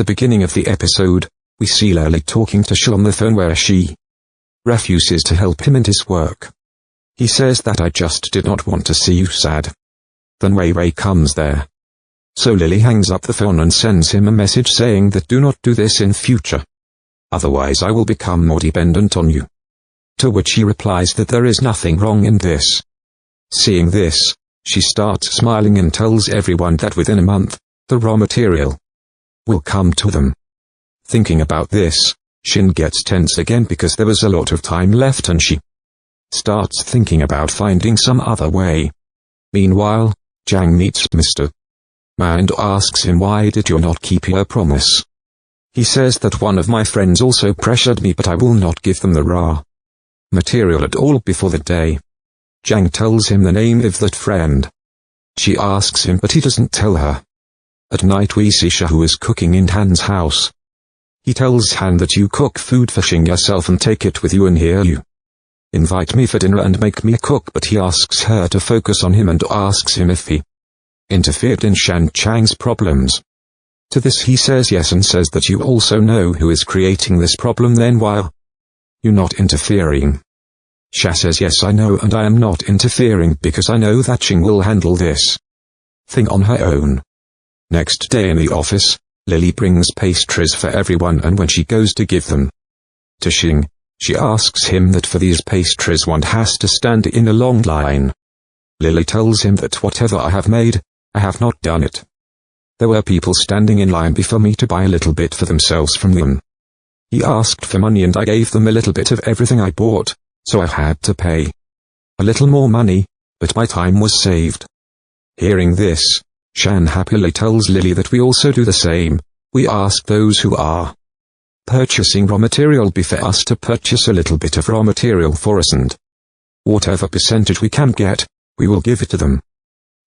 the beginning of the episode, we see Lily talking to Shi on the phone where she refuses to help him in his work. He says that I just did not want to see you sad. Then Wei Wei comes there. So Lily hangs up the phone and sends him a message saying that do not do this in future. Otherwise I will become more dependent on you. To which he replies that there is nothing wrong in this. Seeing this, she starts smiling and tells everyone that within a month, the raw material will come to them. Thinking about this, Shin gets tense again because there was a lot of time left and she starts thinking about finding some other way. Meanwhile, Jang meets Mr. Ma and asks him why did you not keep your promise. He says that one of my friends also pressured me but I will not give them the raw material at all before the day. Jang tells him the name of that friend. She asks him but he doesn't tell her. At night we see Sha who is cooking in Han's house. He tells Han that you cook food for Xing yourself and take it with you and here you invite me for dinner and make me a cook, but he asks her to focus on him and asks him if he interfered in Shan Chang's problems. To this he says yes and says that you also know who is creating this problem, then why are you not interfering? Sha says yes I know and I am not interfering because I know that Xing will handle this thing on her own. Next day in the office, Lily brings pastries for everyone and when she goes to give them to Xing, she asks him that for these pastries one has to stand in a long line. Lily tells him that whatever I have made, I have not done it. There were people standing in line before me to buy a little bit for themselves from them. He asked for money and I gave them a little bit of everything I bought, so I had to pay a little more money, but my time was saved. Hearing this, Shan happily tells Lily that we also do the same. We ask those who are purchasing raw material before us to purchase a little bit of raw material for us and whatever percentage we can get, we will give it to them.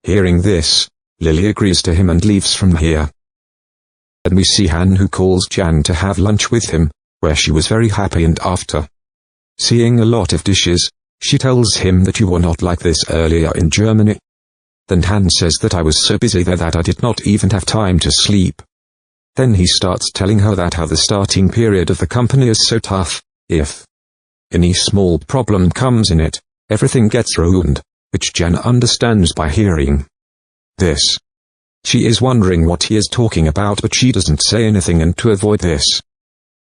Hearing this, Lily agrees to him and leaves from here. Then we see Han who calls Jan to have lunch with him, where she was very happy and after seeing a lot of dishes, she tells him that you were not like this earlier in Germany. Then Han says that I was so busy there that I did not even have time to sleep. Then he starts telling her that how the starting period of the company is so tough, if any small problem comes in it, everything gets ruined, which Jan understands by hearing this. She is wondering what he is talking about but she doesn't say anything, and to avoid this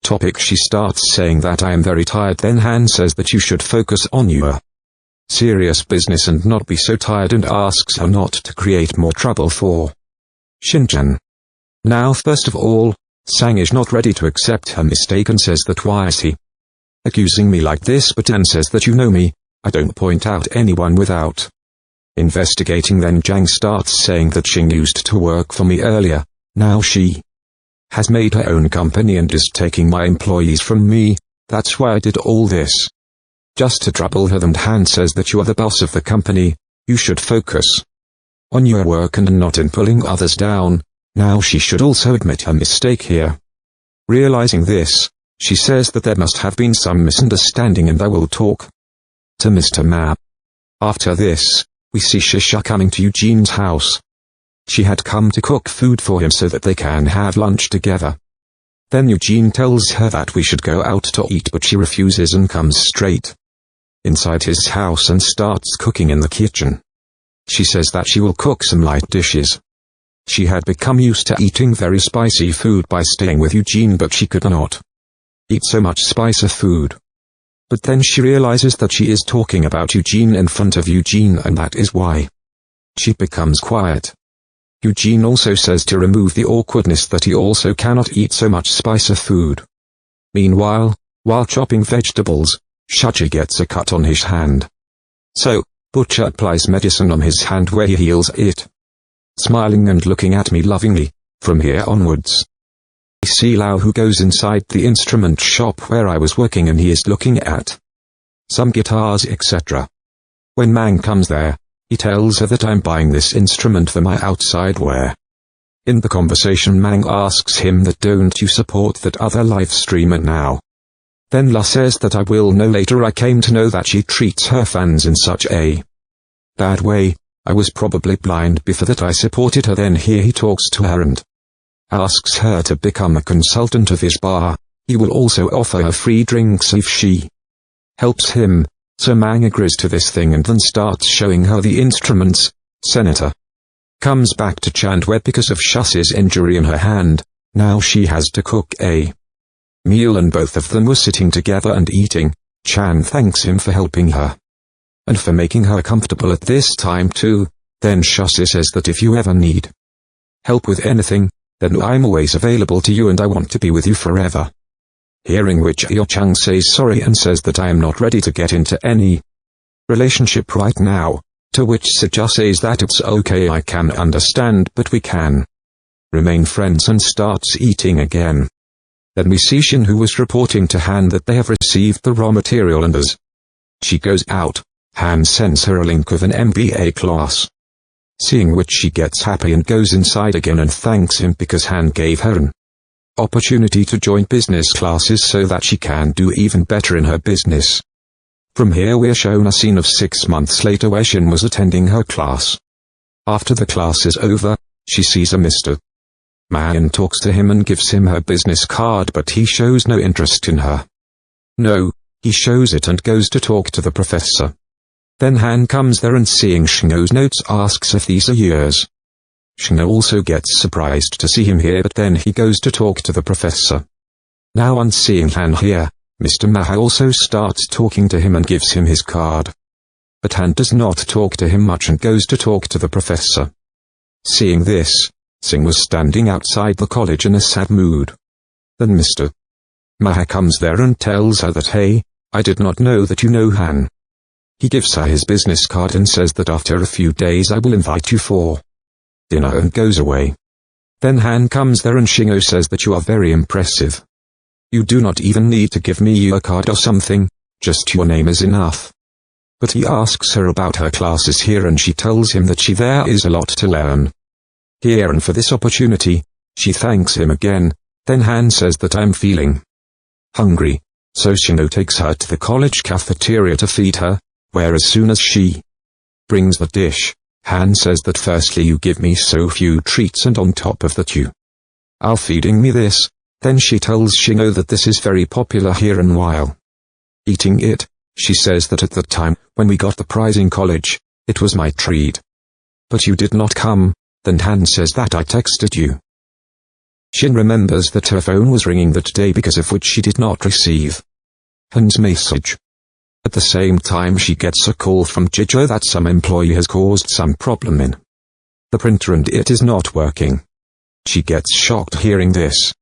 topic she starts saying that I am very tired. Then Han says that you should focus on your serious business and not be so tired and asks her not to create more trouble for Xinjiang. Now first of all, Sang is not ready to accept her mistake and says that why is he accusing me like this, but Dan says that you know me, I don't point out anyone without investigating. Then Jang starts saying that Xing used to work for me earlier, now she has made her own company and is taking my employees from me, that's why I did all this. Just to trouble her. And Han says that you are the boss of the company, you should focus on your work and not in pulling others down. Now she should also admit her mistake here. Realizing this, she says that there must have been some misunderstanding and I will talk to Mr. Ma. After this, we see Shisha coming to Eugene's house. She had come to cook food for him so that they can have lunch together. Then Eugene tells her that we should go out to eat, but she refuses and comes straight inside his house and starts cooking in the kitchen. She says that she will cook some light dishes. She had become used to eating very spicy food by staying with Eugene, but she could not eat so much spicy food. But then she realizes that she is talking about Eugene in front of Eugene and that is why she becomes quiet. Eugene also says to remove the awkwardness that he also cannot eat so much spicy food. Meanwhile, while chopping vegetables, Shachi gets a cut on his hand. So, Butcher applies medicine on his hand where he heals it. Smiling and looking at me lovingly, from here onwards. I see Lao who goes inside the instrument shop where I was working and he is looking at some guitars etc. When Mang comes there, he tells her that I'm buying this instrument for my outside wear. In the conversation Mang asks him that don't you support that other live streamer now. Then La says that I will know later. I came to know that she treats her fans in such a bad way. I was probably blind before that I supported her. Then here he talks to her and asks her to become a consultant of his bar. He will also offer her free drinks if she helps him, so Mang agrees to this thing and then starts showing her the instruments. Senator comes back to Chandwet because of Shus's injury in her hand. Now she has to cook a meal and both of them were sitting together and eating. Chan thanks him for helping her and for making her comfortable at this time too. Then Shus says that if you ever need help with anything, then I'm always available to you and I want to be with you forever. Hearing which Yo-chang says sorry and says that I am not ready to get into any relationship right now, to which Sejah says that it's okay, I can understand, but we can remain friends, and starts eating again. Then we see Shin, who was reporting to Han that they have received the raw material, and as she goes out, Han sends her a link of an MBA class. Seeing which she gets happy and goes inside again and thanks him because Han gave her an opportunity to join business classes so that she can do even better in her business. From here we are shown a scene of 6 months later where Shin was attending her class. After the class is over, she sees a Mr. Ma and talks to him and gives him her business card, but he shows no interest in her. No, he shows it and goes to talk to the professor. Then Han comes there and seeing Shingo's notes asks if these are yours. Shingo also gets surprised to see him here, but then he goes to talk to the professor. Now on seeing Han here, Mr. Maha also starts talking to him and gives him his card. But Han does not talk to him much and goes to talk to the professor. Seeing this, Singh was standing outside the college in a sad mood. Then Mr. Maha comes there and tells her that, hey, I did not know that you know Han. He gives her his business card and says that after a few days I will invite you for dinner and goes away. Then Han comes there and Shingo says that you are very impressive. You do not even need to give me your card or something, just your name is enough. But he asks her about her classes here and she tells him that there is a lot to learn here, and for this opportunity, she thanks him again. Then Han says that I'm feeling hungry, so Shingo takes her to the college cafeteria to feed her, where as soon as she brings the dish, Han says that firstly you give me so few treats and on top of that you are feeding me this. Then she tells Shingo that this is very popular here, and while eating it, she says that at the time when we got the prize in college, it was my treat. But you did not come. Then Han says that I texted you. Shin remembers that her phone was ringing that day, because of which she did not receive Han's message. At the same time she gets a call from Jijo that some employee has caused some problem in the printer and it is not working. She gets shocked hearing this.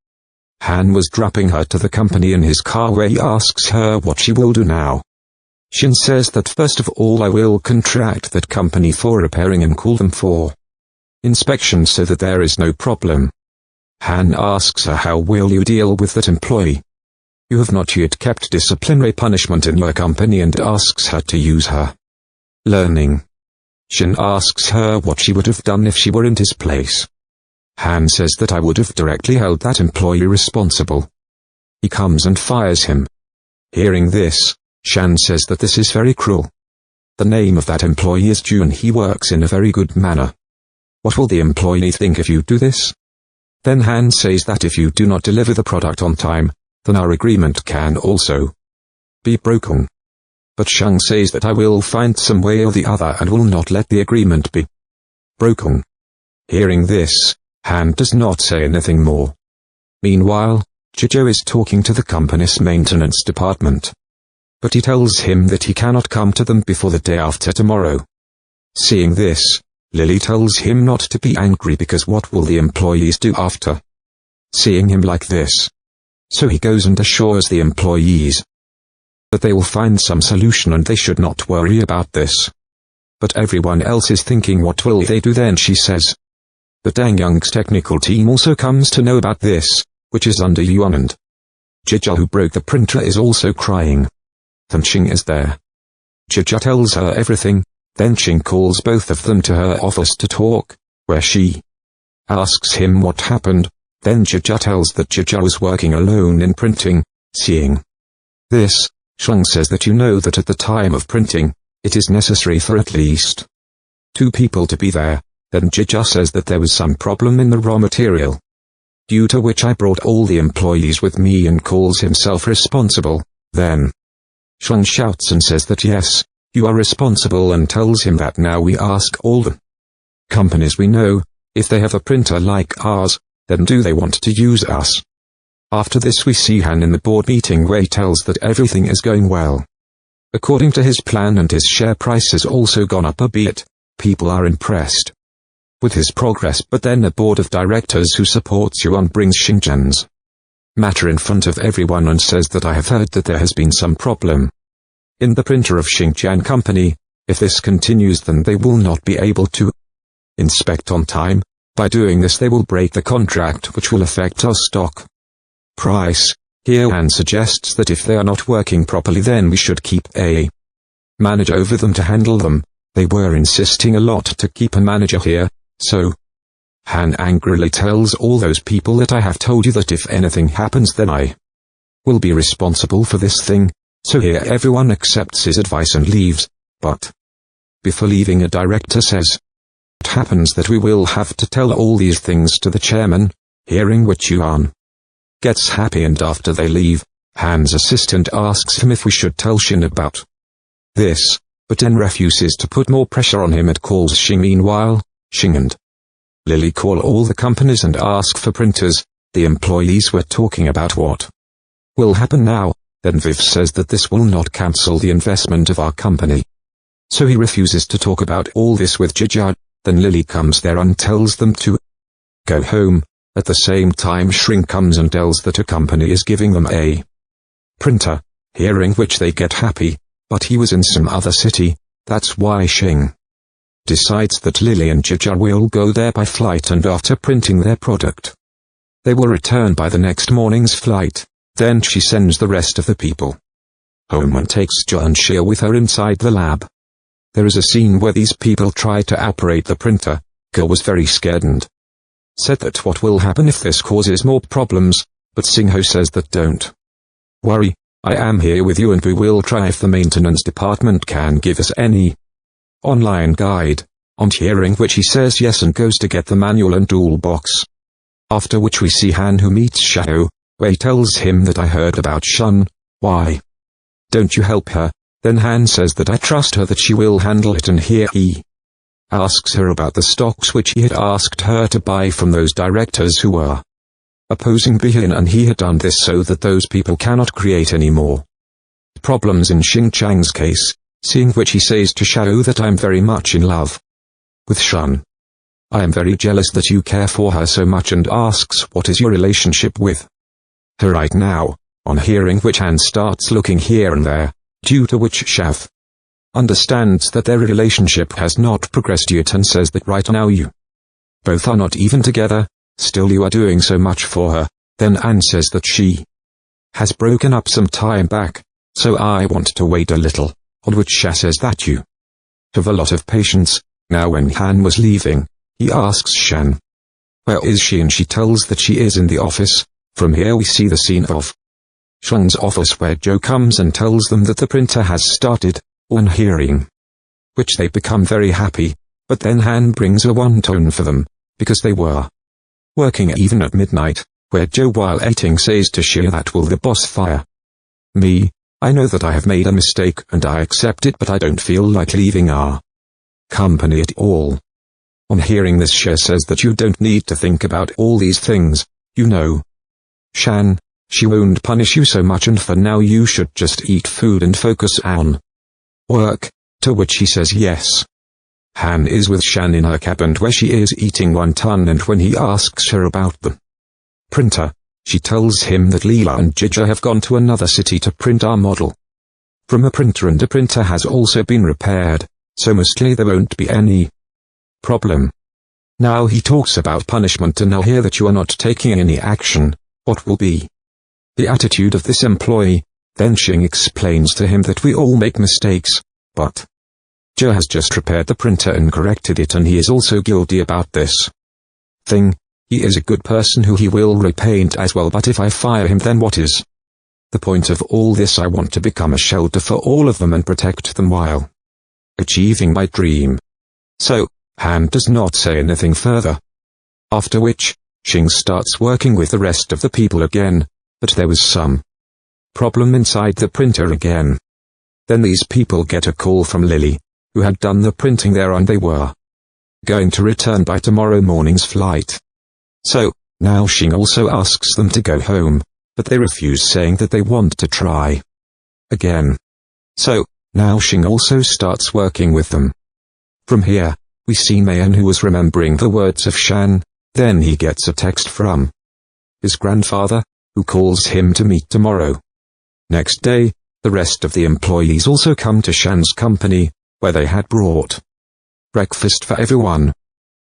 Han was dropping her to the company in his car where he asks her what she will do now. Shin says that first of all I will contract that company for repairing and call them for inspection so that there is no problem. Han asks her how will you deal with that employee. You have not yet kept disciplinary punishment in your company, and asks her to use her learning. Shin asks her what she would have done if she were in his place. Han says that I would have directly held that employee responsible. He comes and fires him. Hearing this, Shan says that this is very cruel. The name of that employee is Jun. He works in a very good manner. What will the employee think if you do this? Then Han says that if you do not deliver the product on time, then our agreement can also be broken. But Shang says that I will find some way or the other and will not let the agreement be broken. Hearing this, Han does not say anything more. Meanwhile, Jijo is talking to the company's maintenance department. But he tells him that he cannot come to them before the day after tomorrow. Seeing this, Lily tells him not to be angry because what will the employees do after seeing him like this? So he goes and assures the employees that they will find some solution and they should not worry about this. But everyone else is thinking what will they do then, she says. The Dang Young's technical team also comes to know about this, which is under Yuan, and Jija, who broke the printer, is also crying. Then Ching is there. Jija tells her everything. Then Ching calls both of them to her office to talk, where she asks him what happened. Then Jija tells that Jija was working alone in printing. Seeing this, Shang says that you know that at the time of printing, it is necessary for at least 2 people to be there. Then Jija says that there was some problem in the raw material. due to which I brought all the employees with me and calls himself responsible. Then Shun shouts and says that yes, you are responsible, and tells him that now we ask all the companies we know, if they have a printer like ours, then do they want to use us. After this we see Han in the board meeting where he tells that everything is going well according to his plan, and his share price has also gone up a bit. People are impressed with his progress, but then the board of directors who supports Yuan brings Xingjian's matter in front of everyone and says that I have heard that there has been some problem in the printer of Xingjian company. If this continues, then they will not be able to inspect on time. By doing this they will break the contract, which will affect our stock price. Here Han suggests that if they are not working properly, then we should keep a manager over them to handle them. They were insisting a lot to keep a manager here, so Han angrily tells all those people that I have told you that if anything happens then I will be responsible for this thing. So here everyone accepts his advice and leaves, but before leaving a director says, "It happens that we will have to tell all these things to the chairman," hearing which Yuan gets happy, and after they leave, Han's assistant asks him if we should tell Shin about this, but then refuses to put more pressure on him and calls Xing. Meanwhile, Xing and Lily call all the companies and ask for printers. The employees were talking about what will happen now. Then Viv says that this will not cancel the investment of our company, so he refuses to talk about all this with Jia. Then Lily comes there and tells them to go home. At the same time Shring comes and tells that a company is giving them a printer, hearing which they get happy, but he was in some other city. That's why Xing decides that Lily and Jia will go there by flight, and after printing their product, they will return by the next morning's flight. Then she sends the rest of the people home and takes Jia and Xia with her inside the lab. There is a scene where these people try to operate the printer. Ge was very scared and said that what will happen if this causes more problems, but Xingho says that don't worry, I am here with you and we will try if the maintenance department can give us any online guide. On hearing which he says yes and goes to get the manual and toolbox. After which we see Han, who meets Xiao, where he tells him that I heard about Shun, why don't you help her? Then Han says that I trust her, that she will handle it, and here he asks her about the stocks which he had asked her to buy from those directors who were opposing Bihin, and he had done this so that those people cannot create any more problems in Xingjiang's case, seeing which he says to Xiao that I am very much in love with Shun. I am very jealous that you care for her so much, and asks what is your relationship with her right now. On hearing which Han starts looking here and there, due to which Xiao understands that their relationship has not progressed yet and says that right now you both are not even together, still you are doing so much for her. Then Anne says that she has broken up some time back, so I want to wait a little, on which Xia says that you have a lot of patience. Now when Han was leaving, he asks Shan, where is she, and she tells that she is in the office. From here we see the scene of Shan's office where Joe comes and tells them that the printer has started. On hearing which they become very happy, but then Han brings a one-tone for them, because they were working even at midnight, where Joe while eating says to Xia that will the boss fire me? I know that I have made a mistake and I accept it, but I don't feel like leaving our company at all. On hearing this Xia says that you don't need to think about all these things, you know, Shan, she won't punish you so much, and for now you should just eat food and focus on work, to which he says yes. Han is with Shan in her cabin where she is eating wonton, and when he asks her about the printer, she tells him that Leela and Jija have gone to another city to print our model from a printer, and the printer has also been repaired, so mostly there won't be any problem. Now he talks about punishment, and now hear that you are not taking any action. What will be the attitude of this employee? Then Xing explains to him that we all make mistakes, but Joe has just repaired the printer and corrected it, and he is also guilty about this thing. He is a good person who he will repaint as well, but if I fire him then what is the point of all this? I want to become a shelter for all of them and protect them while achieving my dream. So, Han does not say anything further. After which, Xing starts working with the rest of the people again, but there was some problem inside the printer again. Then these people get a call from Lily, who had done the printing there and they were going to return by tomorrow morning's flight. So, now Xing also asks them to go home, but they refuse, saying that they want to try again. So, now Xing also starts working with them. From here, we see Mayan, who was remembering the words of Shan. Then he gets a text from his grandfather, who calls him to meet tomorrow. Next day, the rest of the employees also come to Shan's company, where they had brought breakfast for everyone.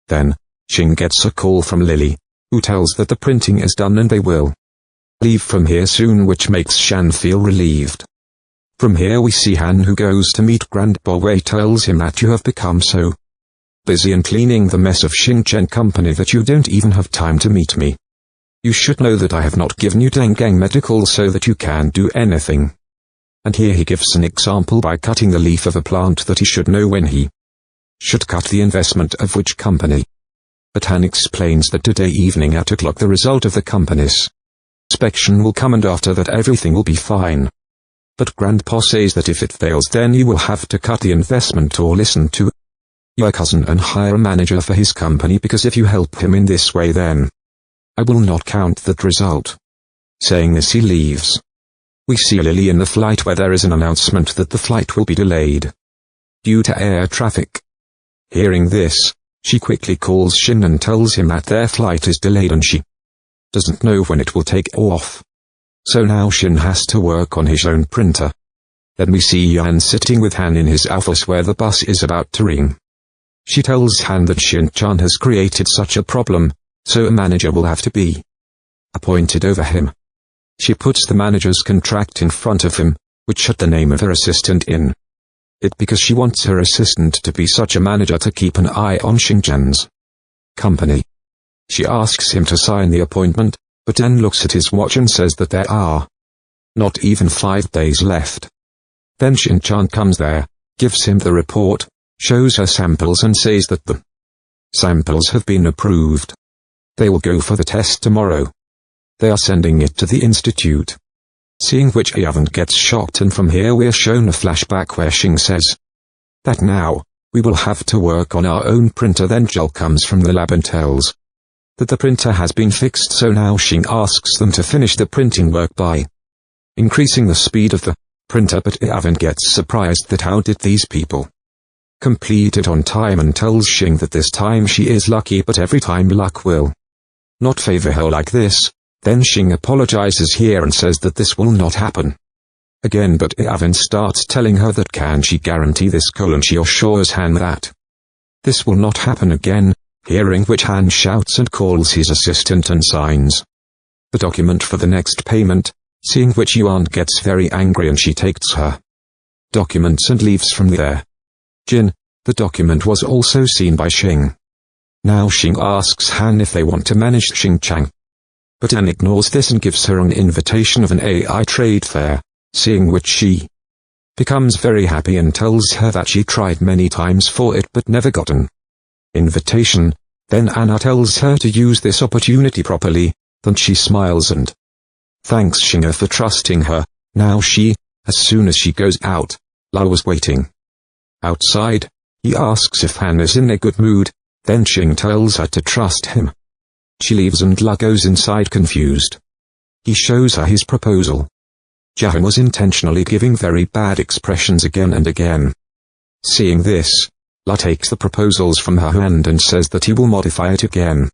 Then, Xing gets a call from Lily, who tells that the printing is done and they will leave from here soon, which makes Shan feel relieved. From here we see Han, who goes to meet Grandpa Wei, tells him that you have become so busy in cleaning the mess of Xingchen company that you don't even have time to meet me. You should know that I have not given you Dengang medical so that you can do anything. And here he gives an example by cutting the leaf of a plant that he should know when he should cut the investment of which company. But Han explains that today evening at 2 o'clock the result of the company's inspection will come, and after that everything will be fine. But Grandpa says that if it fails, then you will have to cut the investment or listen to your cousin and hire a manager for his company, because if you help him in this way, then I will not count that result. Saying this, he leaves. We see Lily in the flight, where there is an announcement that the flight will be delayed due to air traffic. Hearing this, she quickly calls Shin and tells him that their flight is delayed and she doesn't know when it will take off. So now Shin has to work on his own printer. Then we see Yan sitting with Han in his office where the bus is about to ring. She tells Han that Shin-chan has created such a problem, so a manager will have to be appointed over him. She puts the manager's contract in front of him, which had the name of her assistant in it because she wants her assistant to be such a manager to keep an eye on Xingchen's company. She asks him to sign the appointment, but then looks at his watch and says that there are not even 5 days left. Then Xingchen comes there, gives him the report, shows her samples and says that the samples have been approved. They will go for the test tomorrow. They are sending it to the institute. Seeing which Yavan gets shocked, and from here we are shown a flashback where Xing says that now we will have to work on our own printer. Then Joel comes from the lab and tells that the printer has been fixed, so now Xing asks them to finish the printing work by increasing the speed of the printer, but Yavan gets surprised that how did these people complete it on time, and tells Xing that this time she is lucky, but every time luck will not favor her like this. Then Xing apologizes here and says that this will not happen again, but Yavan starts telling her that can she guarantee this, and she assures Han that this will not happen again, hearing which Han shouts and calls his assistant and signs the document for the next payment, seeing which Yuan gets very angry and she takes her documents and leaves from there. Jin, the document was also seen by Xing. Now Xing asks Han if they want to manage Xingchang. But Han ignores this and gives her an invitation of an AI trade fair, seeing which she becomes very happy and tells her that she tried many times for it but never got an invitation. Then Anna tells her to use this opportunity properly, then she smiles and thanks Xing for trusting her. Now as soon as she goes out, Lao was waiting outside. He asks if Han is in a good mood, then Xing tells her to trust him. She leaves and La goes inside confused. He shows her his proposal. Jahan was intentionally giving very bad expressions again and again. Seeing this, La takes the proposals from her hand and says that he will modify it again.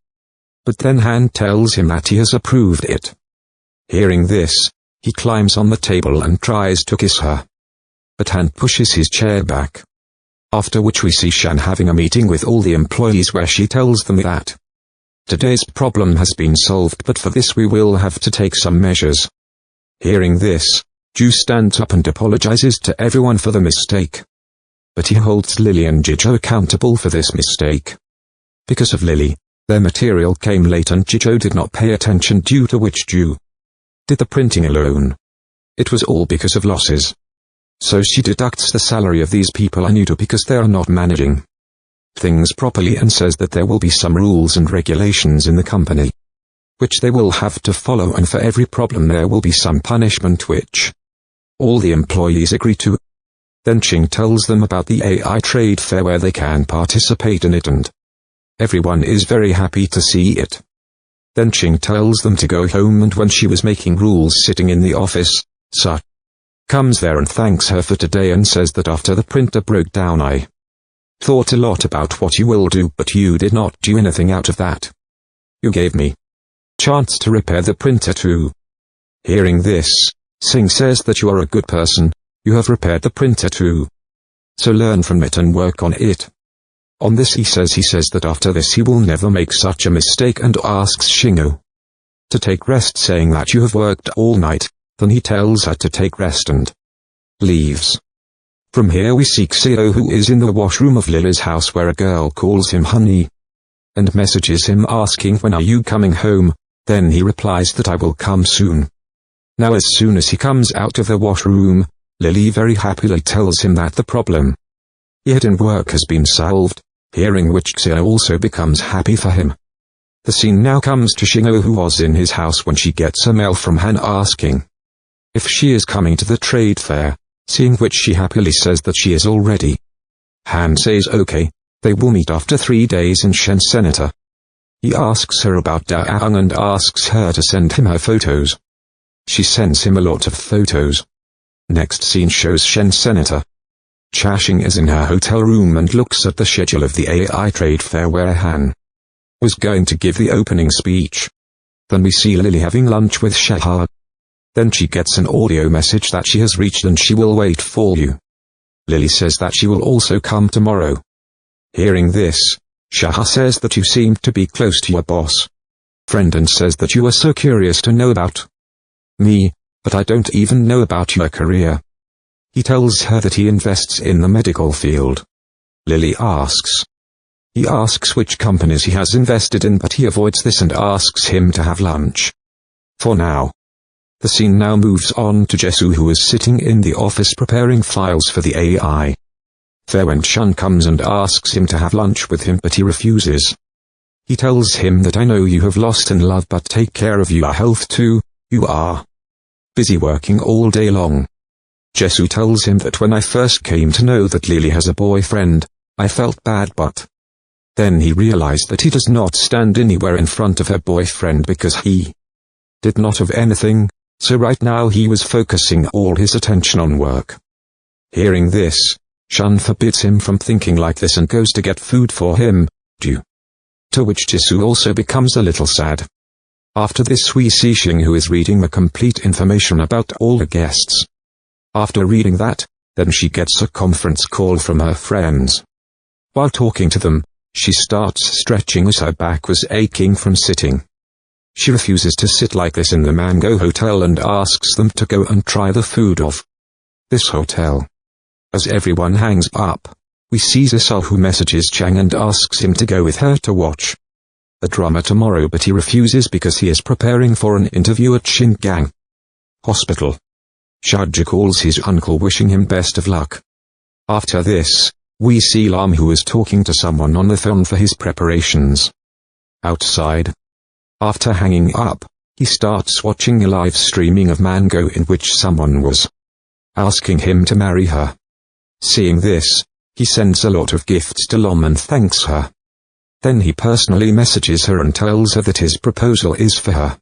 But then Han tells him that he has approved it. Hearing this, he climbs on the table and tries to kiss her. But Han pushes his chair back. After which we see Shan having a meeting with all the employees where she tells them that today's problem has been solved, but for this we will have to take some measures. Hearing this, Ju stands up and apologizes to everyone for the mistake. But he holds Lily and Jijo accountable for this mistake. Because of Lily, their material came late and Jijo did not pay attention, due to which Ju did the printing alone. It was all because of losses. So she deducts the salary of these people anew because they are not managing things properly and says that there will be some rules and regulations in the company. which they will have to follow, and for every problem there will be some punishment which all the employees agree to. Then Ching tells them about the AI trade fair where they can participate in it, and everyone is very happy to see it. Then Ching tells them to go home, and when she was making rules sitting in the office, Sa comes there and thanks her for today and says that after the printer broke down I thought a lot about what you will do, but you did not do anything out of that. You gave me chance to repair the printer too. Hearing this, Singh says that you are a good person, you have repaired the printer too. So learn from it and work on it. On this he says that after this he will never make such a mistake and asks Shingo to take rest, saying that you have worked all night. Then he tells her to take rest and leaves. From here we see Xio, who is in the washroom of Lily's house where a girl calls him honey and messages him asking when are you coming home. Then he replies that I will come soon. Now as soon as he comes out of the washroom, Lily very happily tells him that the problem he had in work has been solved, hearing which Xio also becomes happy for him. The scene now comes to Shingo, who was in his house when she gets a mail from Han asking if she is coming to the trade fair, seeing which she happily says that she is already. Han says okay, they will meet after 3 days in Senator. He asks her about Daang and asks her to send him her photos. She sends him a lot of photos. Next scene shows Senator. Chashing is in her hotel room and looks at the schedule of the AI trade fair where Han was going to give the opening speech. Then we see Lily having lunch with Shahar. Then she gets an audio message that she has reached and she will wait for you. Lily says that she will also come tomorrow. Hearing this, Shahar says that you seem to be close to your boss friend and says that you are so curious to know about me, but I don't even know about your career. He tells her that he invests in the medical field. Lily asks. He asks which companies he has invested in, but he avoids this and asks him to have lunch. For now. The scene now moves on to Jesu, who is sitting in the office preparing files for the AI fair when Shun comes and asks him to have lunch with him, but he refuses. He tells him that I know you have lost in love, but take care of your health too, you are busy working all day long. Jesu tells him that when I first came to know that Lily has a boyfriend, I felt bad, but then he realized that he does not stand anywhere in front of her boyfriend because he did not have anything, so right now he was focusing all his attention on work. Hearing this, Shun forbids him from thinking like this and goes to get food for him, due to which Jisoo also becomes a little sad. After this we see Shing, who is reading the complete information about all the guests. After reading that, then she gets a conference call from her friends. While talking to them, she starts stretching as her back was aching from sitting. She refuses to sit like this in the Mango Hotel and asks them to go and try the food of this hotel. As everyone hangs up, we see Zisal, who messages Chang and asks him to go with her to watch a drama tomorrow, but he refuses because he is preparing for an interview at Xinjiang Hospital. Shadja calls his uncle, wishing him best of luck. After this, we see Lam, who is talking to someone on the phone for his preparations outside. After hanging up, he starts watching a live streaming of Mango in which someone was asking him to marry her. Seeing this, he sends a lot of gifts to Lam and thanks her. Then he personally messages her and tells her that his proposal is for her.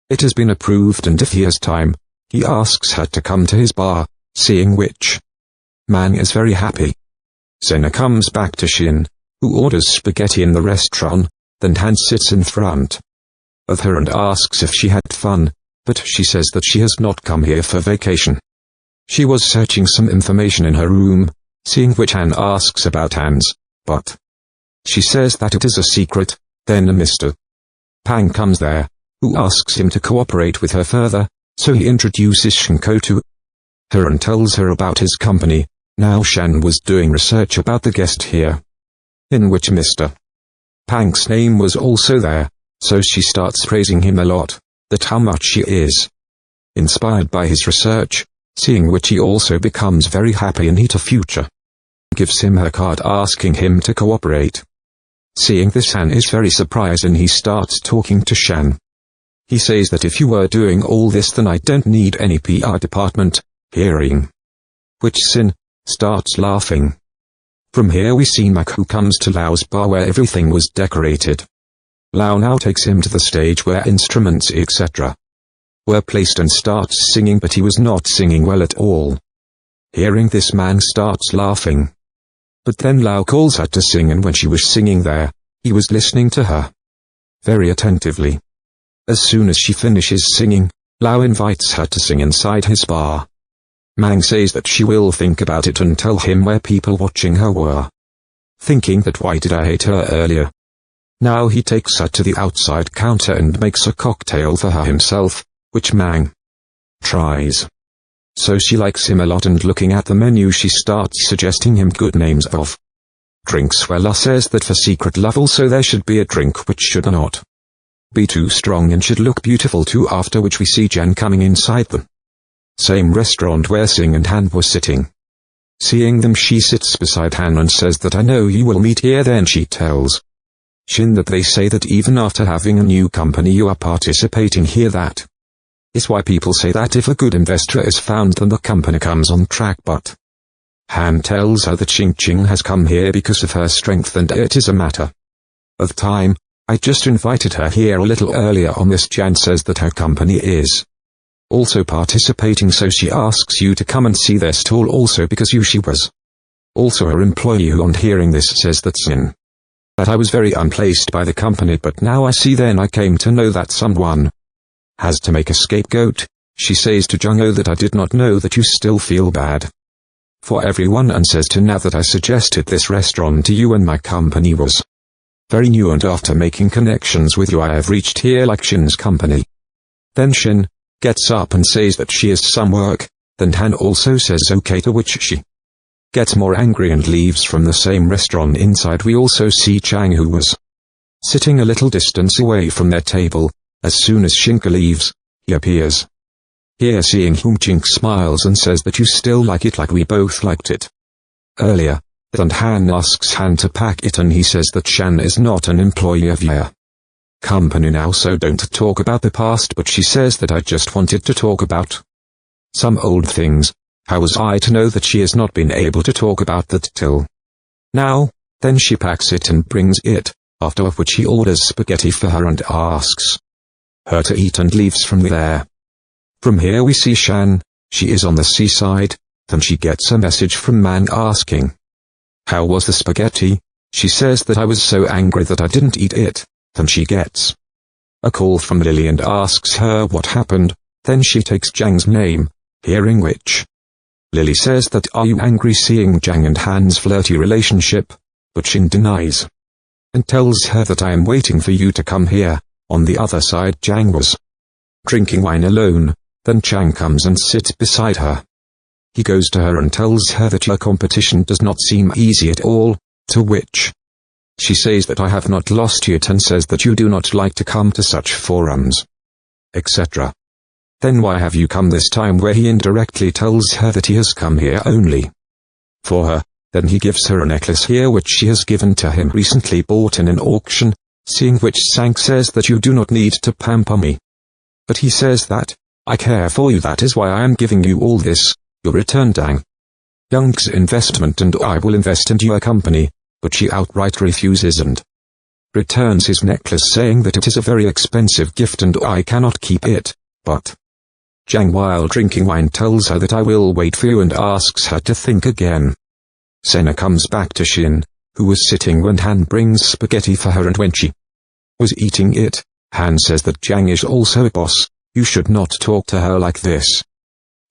It has been approved, and if he has time, he asks her to come to his bar, seeing which Man is very happy. Sena comes back to Shin, who orders spaghetti in the restaurant, then Han sits in front of her and asks if she had fun, but she says that she has not come here for vacation. She was searching some information in her room, seeing which Han asks about Hans, but she says that it is a secret. Then a Mr. Pang comes there, who asks him to cooperate with her further, so he introduces Shinko to her and tells her about his company. Now Shan was doing research about the guest here, in which Mr. Pang's name was also there, so she starts praising him a lot, that how much she is inspired by his research, seeing which he also becomes very happy and he to future gives him her card asking him to cooperate. Seeing this, Han is very surprised and he starts talking to Shan. He says that if you were doing all this then I don't need any PR department, hearing which Sin starts laughing. From here we see Mac, who comes to Lau's bar where everything was decorated. Lau now takes him to the stage where instruments etc. were placed and starts singing, but he was not singing well at all. Hearing this, man starts laughing. But then Lau calls her to sing, and when she was singing there, he was listening to her very attentively. As soon as she finishes singing, Lau invites her to sing inside his bar. Mang says that she will think about it and tell him where people watching her were thinking that why did I hate her earlier. Now he takes her to the outside counter and makes a cocktail for her himself, which Mang tries. So she likes him a lot, and looking at the menu she starts suggesting him good names of drinks. Wella says that for secret love also there should be a drink which should not be too strong and should look beautiful too, after which we see Jen coming inside the same restaurant where Sing and Han were sitting. Seeing them, she sits beside Han and says that I know you will meet here. Then she tells Shin that they say that even after having a new company you are participating here. That is why people say that if a good investor is found then the company comes on track. But Han tells her that Ching Ching has come here because of her strength and it is a matter of time. I just invited her here a little earlier on this. Jan says that her company is also participating, so she asks you to come and see their stall also because she was also her employee, who on hearing this says that Sin that I was very unplaced by the company, but now I see then I came to know that someone has to make a scapegoat. She says to Jung-Oh that I did not know that you still feel bad for everyone, and says to Na that I suggested this restaurant to you when my company was very new, and after making connections with you I have reached here like Shin's company. Then Shin gets up and says that she has some work, then Han also says okay, to which she gets more angry and leaves from the same restaurant. Inside we also see Chang, who was sitting a little distance away from their table. As soon as Shinka leaves, he appears here. Seeing whom, Chink smiles and says that you still like it like we both liked it earlier. And Han asks Han to pack it, and he says that Shan is not an employee of your company now, so don't talk about the past. But she says that I just wanted to talk about some old things. How was I to know that she has not been able to talk about that till now? Then she packs it and brings it, after which he orders spaghetti for her and asks her to eat and leaves from there. From here we see Shan. She is on the seaside. Then she gets a message from Man asking how was the spaghetti. She says that I was so angry that I didn't eat it. Then she gets a call from Lily and asks her what happened. Then she takes Jang's name, hearing which Lily says that are you angry seeing Jang and Han's flirty relationship? But Shin denies and tells her that I am waiting for you to come here. On the other side Jang was drinking wine alone. Then Chang comes and sits beside her. He goes to her and tells her that your competition does not seem easy at all, to which she says that I have not lost yet, and says that you do not like to come to such forums, etc. Then why have you come this time? Where he indirectly tells her that he has come here only for her. Then he gives her a necklace here which she has given to him recently, bought in an auction. Seeing which Sang says that you do not need to pamper me. But he says that I care for you, that is why I am giving you all this. Your return Dang Young's investment, and I will invest into your company. But she outright refuses and returns his necklace, saying that it is a very expensive gift and I cannot keep it. But Jang, while drinking wine, tells her that I will wait for you and asks her to think again. Sena comes back to Shin, who was sitting when Han brings spaghetti for her, and when she was eating it, Han says that Jang is also a boss. You should not talk to her like this.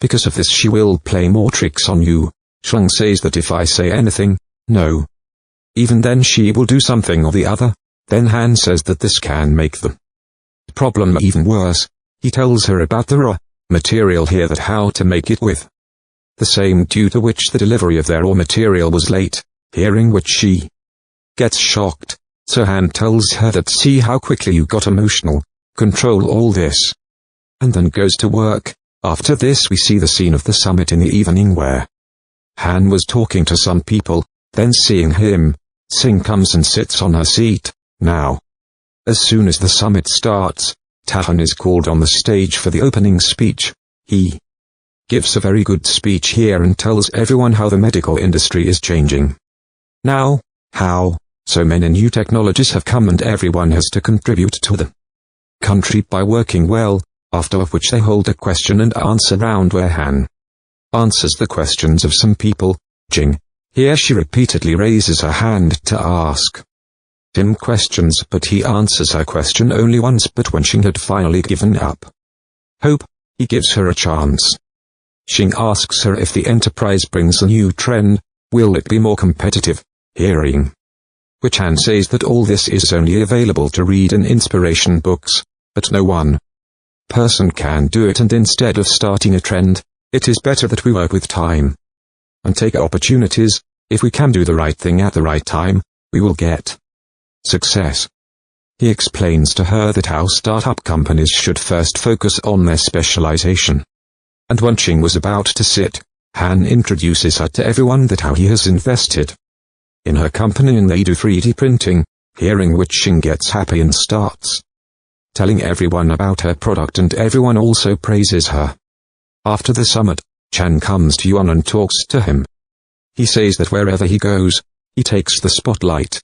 Because of this she will play more tricks on you. Shang says that if I say anything, no, even then she will do something or the other. Then Han says that this can make the problem even worse. He tells her about the raw material here, that how to make it with the same, due to which the delivery of their raw material was late. Hearing which she gets shocked. So Han tells her that see how quickly you got emotional, control all this, and then goes to work. After this we see the scene of the summit in the evening where Han was talking to some people. Then seeing him, Sing comes and sits on her seat. Now, as soon as the summit starts, Han is called on the stage for the opening speech. He gives a very good speech here and tells everyone how the medical industry is changing. Now, how so many new technologies have come and everyone has to contribute to the country by working well, after which they hold a question and answer round where Han answers the questions of some people. Jing. Here she repeatedly raises her hand to ask him questions, but he answers her question only once. But when Xing had finally given up hope, he gives her a chance. Xing asks her if the enterprise brings a new trend, will it be more competitive? Hearing which Han says that all this is only available to read in inspiration books, but no one person can do it, and instead of starting a trend, it is better that we work with time and take opportunities. If we can do the right thing at the right time, we will get success. He explains to her that how startup companies should first focus on their specialization. And when Xing was about to sit, Han introduces her to everyone that how he has invested in her company and they do 3D printing, hearing which Xing gets happy and starts telling everyone about her product, and everyone also praises her. After the summit, Chan comes to Yuan and talks to him. He says that wherever he goes, he takes the spotlight.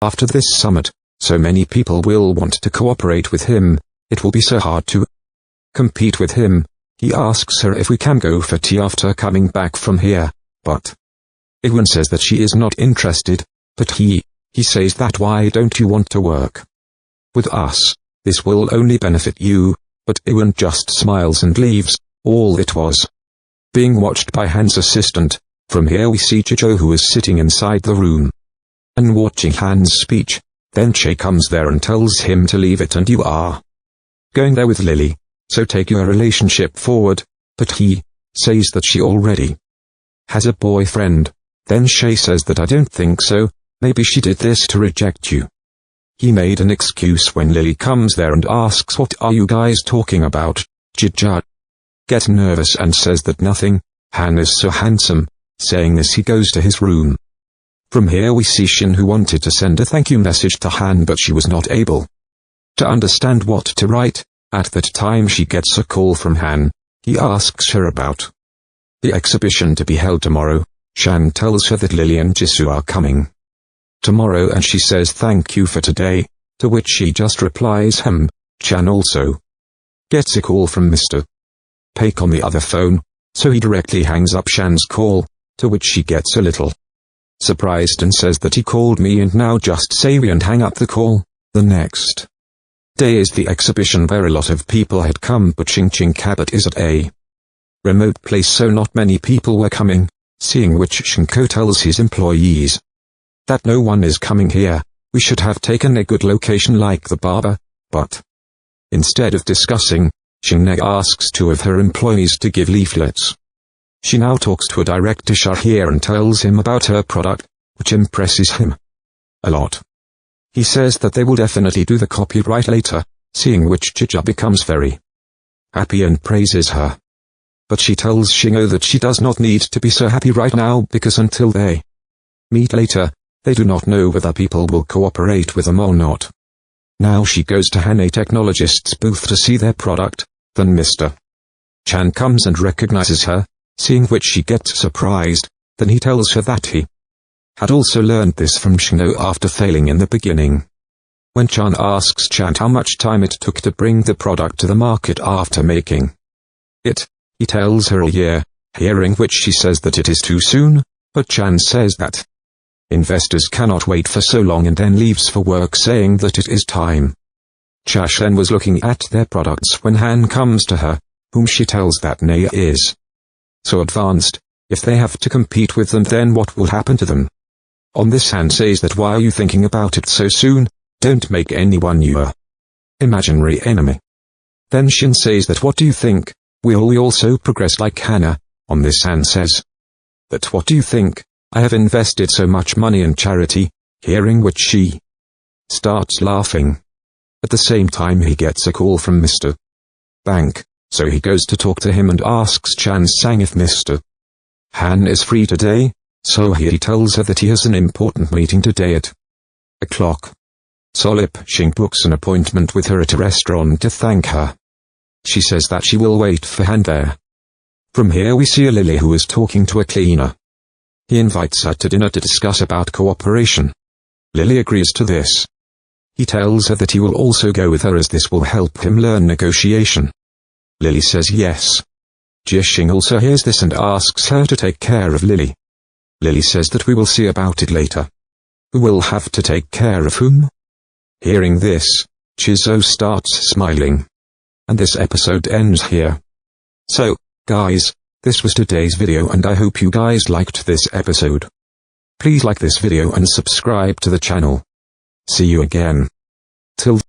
After this summit, so many people will want to cooperate with him, it will be so hard to compete with him. He asks her if we can go for tea after coming back from here, but Yuan says that she is not interested, but he says that why don't you want to work with us? This will only benefit you, but Yuan just smiles and leaves. All it was being watched by Han's assistant. From here we see Chicho, who is sitting inside the room and watching Han's speech. Then Che comes there and tells him to leave it and you are going there with Lily, so take your relationship forward, but he says that she already has a boyfriend. Then Che says that I don't think so, maybe she did this to reject you. He made an excuse when Lily comes there and asks what are you guys talking about. Jija gets nervous and says that nothing. Han is so handsome. Saying this he goes to his room. From here we see Xin, who wanted to send a thank you message to Han but she was not able to understand what to write. At that time she gets a call from Han. He asks her about the exhibition to be held tomorrow. Shan tells her that Lily and Jisoo are coming tomorrow and she says thank you for today, to which she just replies Chan also gets a call from Mr. Paik on the other phone, so he directly hangs up Shan's call, to which she gets a little surprised and says that he called me and now just say we and hang up the call. The next day is the exhibition where a lot of people had come, but Ching Cabot is at a remote place so not many people were coming, seeing which Shinko tells his employees that no one is coming here, we should have taken a good location like the barber, but instead of discussing, Xing asks 2 of her employees to give leaflets. She now talks to a director here and tells him about her product, which impresses him a lot. He says that they will definitely do the copyright later, seeing which Jija becomes very happy and praises her. But she tells Shingo that she does not need to be so happy right now because until they meet later, they do not know whether people will cooperate with them or not. Now she goes to Han, a technologist's booth, to see their product. Then Mr. Chan comes and recognizes her, seeing which she gets surprised. Then he tells her that he had also learned this from Shino after failing in the beginning. When Chan asks Chan how much time it took to bring the product to the market after making it, he tells her a year, hearing which she says that it is too soon, but Chan says that investors cannot wait for so long and then leaves for work, saying that it is time. Chashen was looking at their products when Han comes to her, whom she tells that Naya is so advanced, if they have to compete with them then what will happen to them? On this Han says that why are you thinking about it so soon, don't make anyone your imaginary enemy. Then Shin says that what do you think, will we also progress like Hannah? On this Han says that what do you think, I have invested so much money in charity, hearing which she starts laughing. At the same time he gets a call from Mr. Bank, so he goes to talk to him and asks Chan Sang if Mr. Han is free today, so he tells her that he has an important meeting today at o'clock. Xing books an appointment with her at a restaurant to thank her. She says that she will wait for Han there. From here we see a Lily who is talking to a cleaner. He invites her to dinner to discuss about cooperation. Lily agrees to this. He tells her that he will also go with her as this will help him learn negotiation. Lily says yes. Xing also hears this and asks her to take care of Lily. Lily says that we will see about it later. Who will have to take care of whom? Hearing this, Chizo starts smiling. And this episode ends here. So, guys, this was today's video and I hope you guys liked this episode. Please like this video and subscribe to the channel. See you again. Till